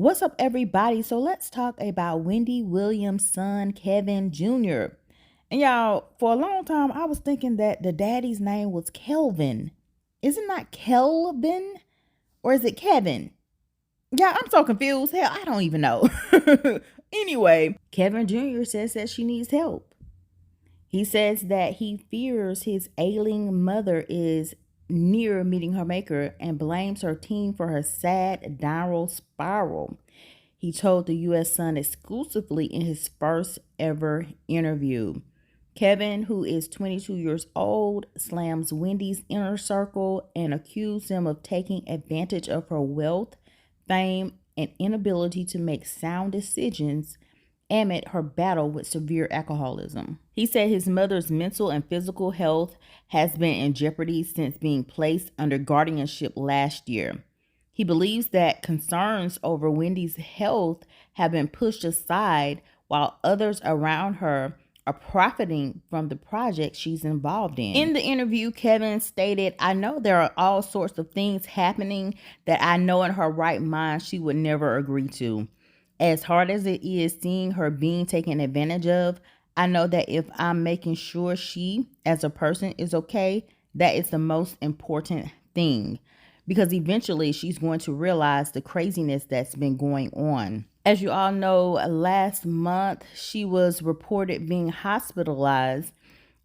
What's up, everybody? So let's talk about Wendy Williams' son, Kevin Jr. And y'all, for a long time, I was thinking that the daddy's name was Kelvin. Is it not Kelvin? Or is it Kevin? Yeah, I'm so confused. Hell, I don't even know. Anyway, Kevin Jr. says that she needs help. He says that he fears his ailing mother is near meeting her maker and blames her teen for her sad downward spiral. He told the U.S. Sun exclusively in his first ever interview. Kevin, who is 22 years old, slams Wendy's inner circle and accused him of taking advantage of her wealth, fame, and inability to make sound decisions amid her battle with severe alcoholism. He said his mother's mental and physical health has been in jeopardy since being placed under guardianship last year. He believes that concerns over Wendy's health have been pushed aside while others around her are profiting from the project she's involved in. In the interview, Kevin stated, "I know there are all sorts of things happening that I know in her right mind she would never agree to. As hard as it is seeing her being taken advantage of, I know that if I'm making sure she, as a person, is okay, that is the most important thing. Because eventually she's going to realize the craziness that's been going on." As you all know, last month she was reported being hospitalized,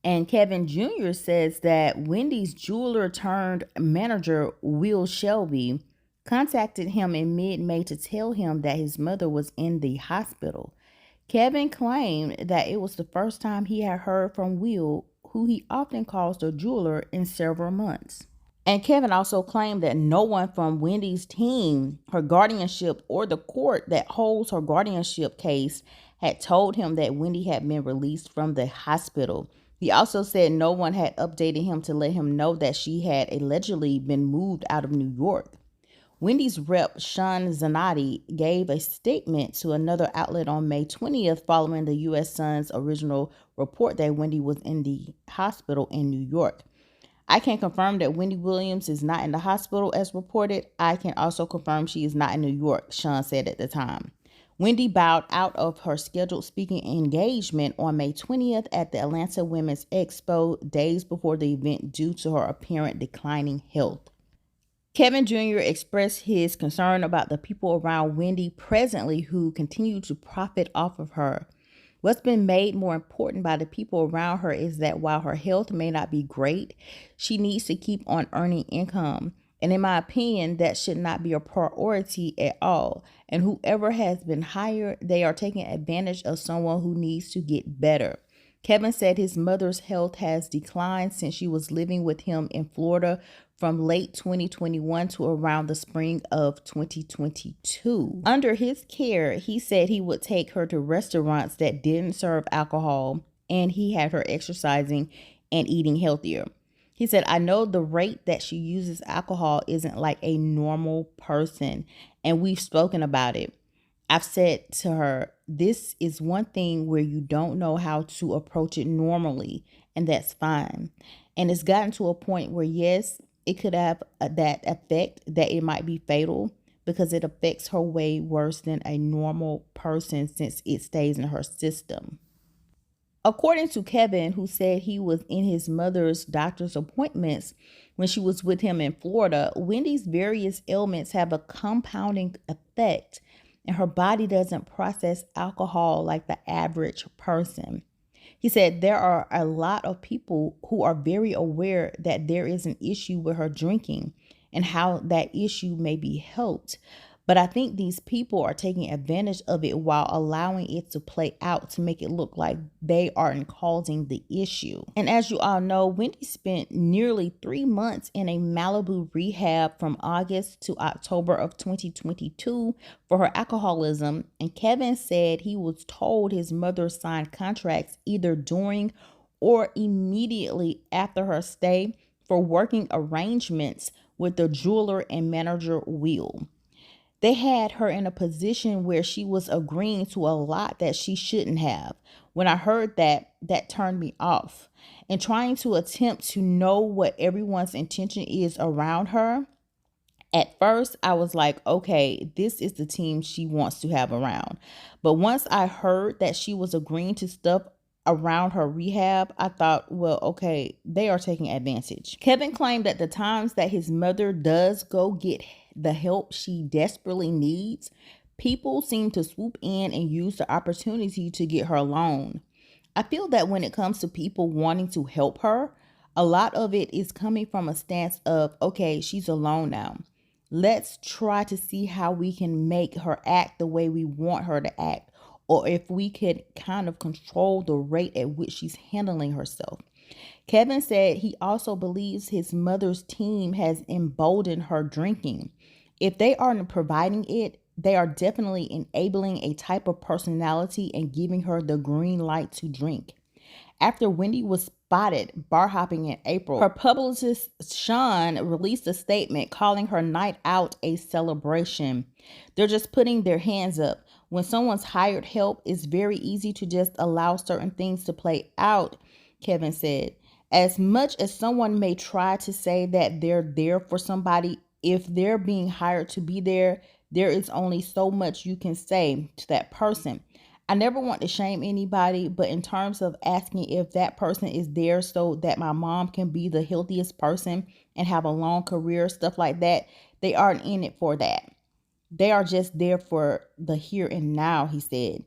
and Kevin Jr. says that Wendy's jeweler turned manager, Will Shelby, contacted him in mid-May to tell him that his mother was in the hospital. Kevin claimed that it was the first time he had heard from Will, who he often calls the jeweler, in several months. And Kevin also claimed that no one from Wendy's team, her guardianship, or the court that holds her guardianship case had told him that Wendy had been released from the hospital. He also said no one had updated him to let him know that she had allegedly been moved out of New York. Wendy's rep, Sean Zanotti, gave a statement to another outlet on May 20th following the U.S. Sun's original report that Wendy was in the hospital in New York. "I can confirm that Wendy Williams is not in the hospital as reported. I can also confirm she is not in New York," Sean said at the time. Wendy bowed out of her scheduled speaking engagement on May 20th at the Atlanta Women's Expo, days before the event, due to her apparent declining health. Kevin Jr. expressed his concern about the people around Wendy presently who continue to profit off of her. "What's been made more important by the people around her is that while her health may not be great, she needs to keep on earning income. And in my opinion, that should not be a priority at all. And whoever has been hired, they are taking advantage of someone who needs to get better." Kevin said his mother's health has declined since she was living with him in Florida from late 2021 to around the spring of 2022. Under his care, he said he would take her to restaurants that didn't serve alcohol, and he had her exercising and eating healthier. He said, "I know the rate that she uses alcohol isn't like a normal person, and we've spoken about it. I've said to her, this is one thing where you don't know how to approach it normally, and that's fine. And it's gotten to a point where, yes, it could have that effect that it might be fatal because it affects her way worse than a normal person since it stays in her system." According to Kevin, who said he was in his mother's doctor's appointments when she was with him in Florida, Wendy's various ailments have a compounding effect, and her body doesn't process alcohol like the average person. He said there are a lot of people who are very aware that there is an issue with her drinking and how that issue may be helped. But I think these people are taking advantage of it while allowing it to play out to make it look like they aren't causing the issue. And as you all know, Wendy spent nearly 3 months in a Malibu rehab from August to October of 2022 for her alcoholism. And Kevin said he was told his mother signed contracts either during or immediately after her stay for working arrangements with the jeweler and manager Will. They had her in a position where she was agreeing to a lot that she shouldn't have. When I heard that, that turned me off. And trying to attempt to know what everyone's intention is around her At first, I was like, okay, this is the team she wants to have around. But once I heard that she was agreeing to stuff around her rehab, I thought, well, okay, they are taking advantage. Kevin claimed that the times that his mother does go get the help she desperately needs, people seem to swoop in and use the opportunity to get her alone. I feel that when it comes to people wanting to help her, a lot of it is coming from a stance of, okay, she's alone now. Let's try to see how we can make her act the way we want her to act, or if we could kind of control the rate at which she's handling herself. Kevin said he also believes his mother's team has emboldened her drinking. If they aren't providing it, they are definitely enabling a type of personality and giving her the green light to drink. After Wendy was spotted bar hopping in April, her publicist Sean released a statement calling her night out a celebration. They're just putting their hands up. When someone's hired help, it's very easy to just allow certain things to play out, Kevin said. As much as someone may try to say that they're there for somebody, if they're being hired to be there, there is only so much you can say to that person. I never want to shame anybody, but in terms of asking if that person is there so that my mom can be the healthiest person and have a long career, stuff like that, they aren't in it for that. They are just there for the here and now, he said.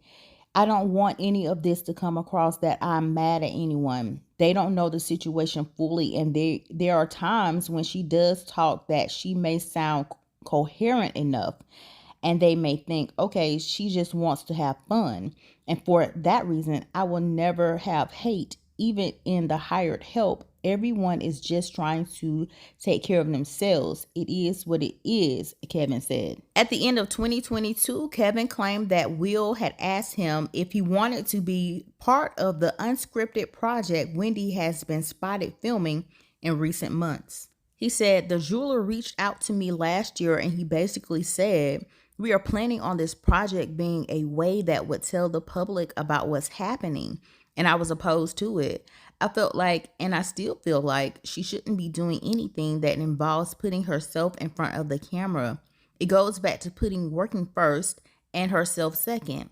I don't want any of this to come across that I'm mad at anyone. They don't know the situation fully, and there are times when she does talk that she may sound coherent enough, and they may think, okay, she just wants to have fun. And for that reason, I will never have hate, even in the hired help. Everyone is just trying to take care of themselves. It is what it is, Kevin said. At the end of 2022, Kevin claimed that Will had asked him if he wanted to be part of the unscripted project Wendy has been spotted filming in recent months. He said, the jeweler reached out to me last year and he basically said, we are planning on this project being a way that would tell the public about what's happening. And I was opposed to it. I felt like, and I still feel like, she shouldn't be doing anything that involves putting herself in front of the camera. It goes back to putting working first and herself second.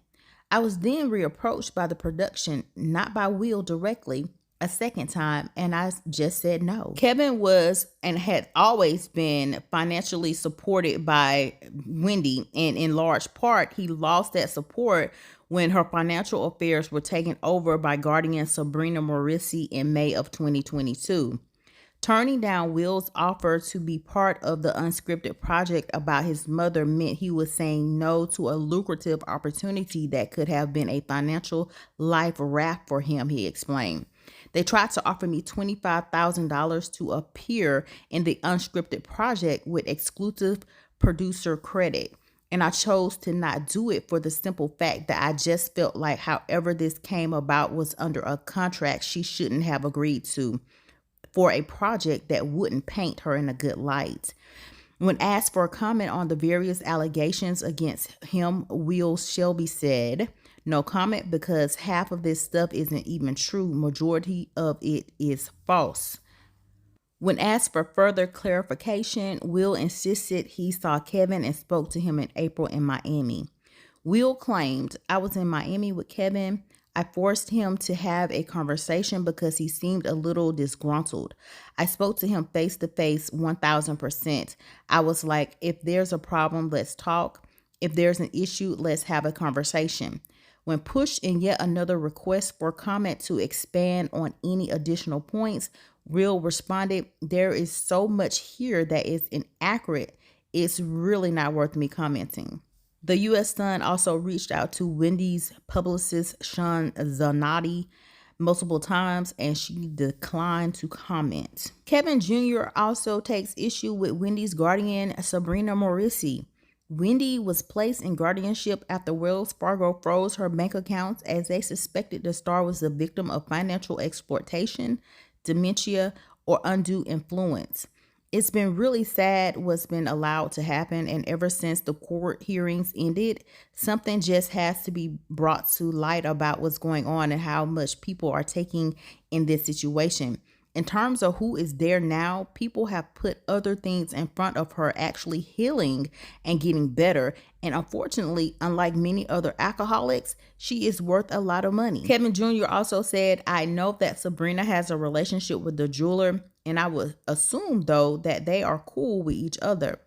I was then reapproached by the production, not by Will directly, a second time, and I just said no. Kevin was and had always been financially supported by Wendy, and in large part, he lost that support when her financial affairs were taken over by guardian Sabrina Morrissey in May of 2022. Turning down Will's offer to be part of the unscripted project about his mother meant he was saying no to a lucrative opportunity that could have been a financial life raft for him, he explained. They tried to offer me $25,000 to appear in the unscripted project with exclusive producer credit. And I chose to not do it for the simple fact that I just felt like however this came about was under a contract she shouldn't have agreed to for a project that wouldn't paint her in a good light. When asked for a comment on the various allegations against him, Will Shelby said, no comment because half of this stuff isn't even true. Majority of it is false. When asked for further clarification, Will insisted he saw Kevin and spoke to him in April in Miami. Will claimed, I was in Miami with Kevin. I forced him to have a conversation because he seemed a little disgruntled. I spoke to him face to face 1000%. I was like, if there's a problem, let's talk. If there's an issue, let's have a conversation. When pushed in yet another request for comment to expand on any additional points, Will responded, there is so much here that is inaccurate. It's really not worth me commenting. The U.S. Sun also reached out to Wendy's publicist, Sean Zanotti, multiple times, and she declined to comment. Kevin Jr. also takes issue with Wendy's guardian, Sabrina Morrissey. Wendy was placed in guardianship after Wells Fargo froze her bank accounts as they suspected the star was the victim of financial exploitation, dementia, or undue influence. It's been really sad what's been allowed to happen, and ever since the court hearings ended, something just has to be brought to light about what's going on and how much people are taking in this situation. In terms of who is there now, people have put other things in front of her actually healing and getting better. And unfortunately, unlike many other alcoholics, she is worth a lot of money. Kevin Jr. also said, I know that Sabrina has a relationship with the jeweler, and I would assume, though, that they are cool with each other.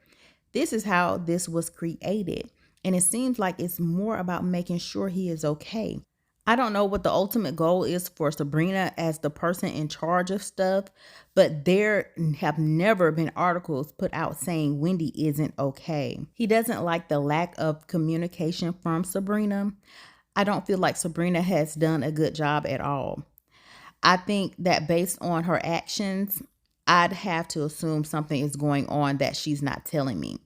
This is how this was created. And it seems like it's more about making sure he is okay. I don't know what the ultimate goal is for Sabrina as the person in charge of stuff, but there have never been articles put out saying Wendy isn't okay. He doesn't like the lack of communication from Sabrina. I don't feel like Sabrina has done a good job at all. I think that based on her actions, I'd have to assume something is going on that she's not telling me.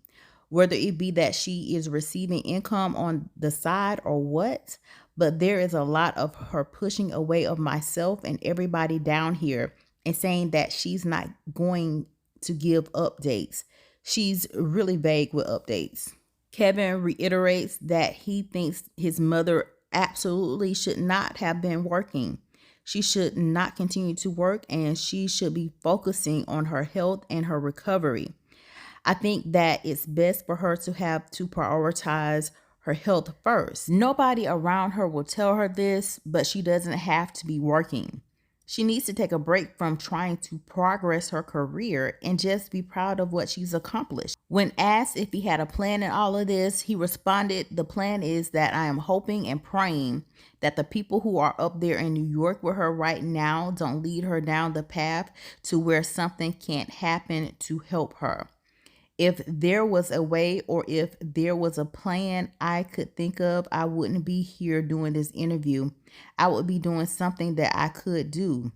Whether it be that she is receiving income on the side or what, but there is a lot of her pushing away of myself and everybody down here and saying that she's not going to give updates. She's really vague with updates. Kevin reiterates that he thinks his mother absolutely should not have been working. She should not continue to work, and she should be focusing on her health and her recovery. I think that it's best for her to have to prioritize her health first. Nobody around her will tell her this, but she doesn't have to be working. She needs to take a break from trying to progress her career and just be proud of what she's accomplished. When asked if he had a plan in all of this, he responded, the plan is that I am hoping and praying that the people who are up there in New York with her right now don't lead her down the path to where something can't happen to help her. If there was a way or if there was a plan I could think of, I wouldn't be here doing this interview. I would be doing something that I could do.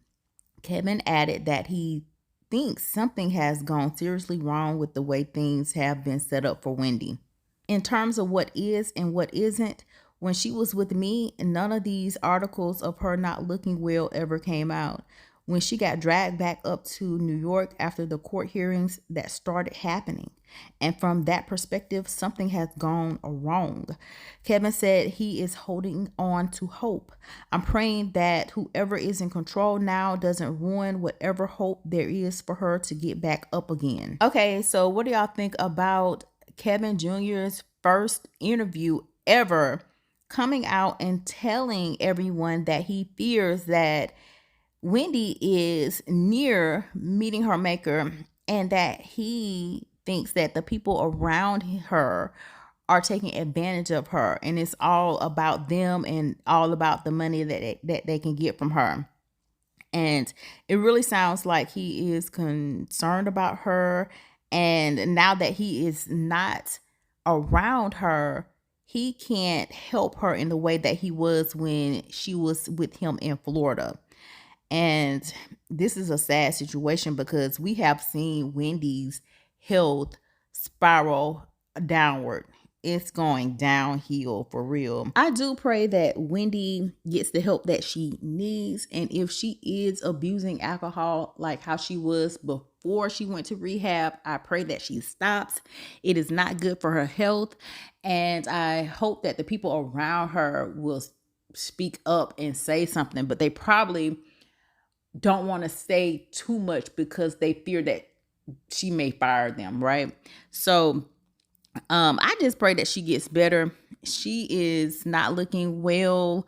Kevin added that he thinks something has gone seriously wrong with the way things have been set up for Wendy. In terms of what is and what isn't, when she was with me, none of these articles of her not looking well ever came out. When she got dragged back up to New York after the court hearings, that started happening. And from that perspective, something has gone wrong. Kevin said he is holding on to hope. I'm praying that whoever is in control now doesn't ruin whatever hope there is for her to get back up again. Okay, so what do y'all think about Kevin Jr.'s first interview ever coming out and telling everyone that he fears that Wendy is near meeting her maker and that he thinks that the people around her are taking advantage of her and it's all about them and all about the money that they can get from her. And it really sounds like he is concerned about her, and now that he is not around her, he can't help her in the way that he was when she was with him in Florida. And this is a sad situation because we have seen Wendy's health spiral downward. It's going downhill for real. I do pray that Wendy gets the help that she needs. And if she is abusing alcohol like how she was before she went to rehab, I pray that she stops. It is not good for her health. And I hope that the people around her will speak up and say something, but they probably don't want to say too much because they fear that she may fire them, right? So I just pray that she gets better. She is not looking well.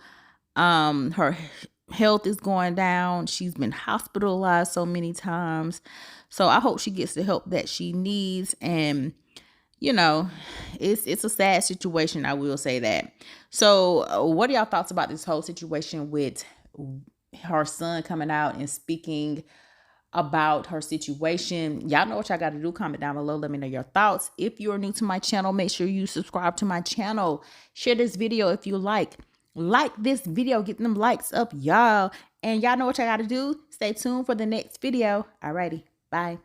Her health is going down. She's been hospitalized so many times. So I hope she gets the help that she needs. And you know, it's a sad situation, I will say that. So what are y'all thoughts about this whole situation with her son coming out and speaking about her situation? Y'all know what y'all got to do. Comment down below. Let me know your thoughts. If you're new to my channel, make sure you subscribe to my channel. Share this video if you like this video. Get them likes up, y'all. And y'all know what y'all got to do. Stay tuned for the next video. Alrighty. Bye.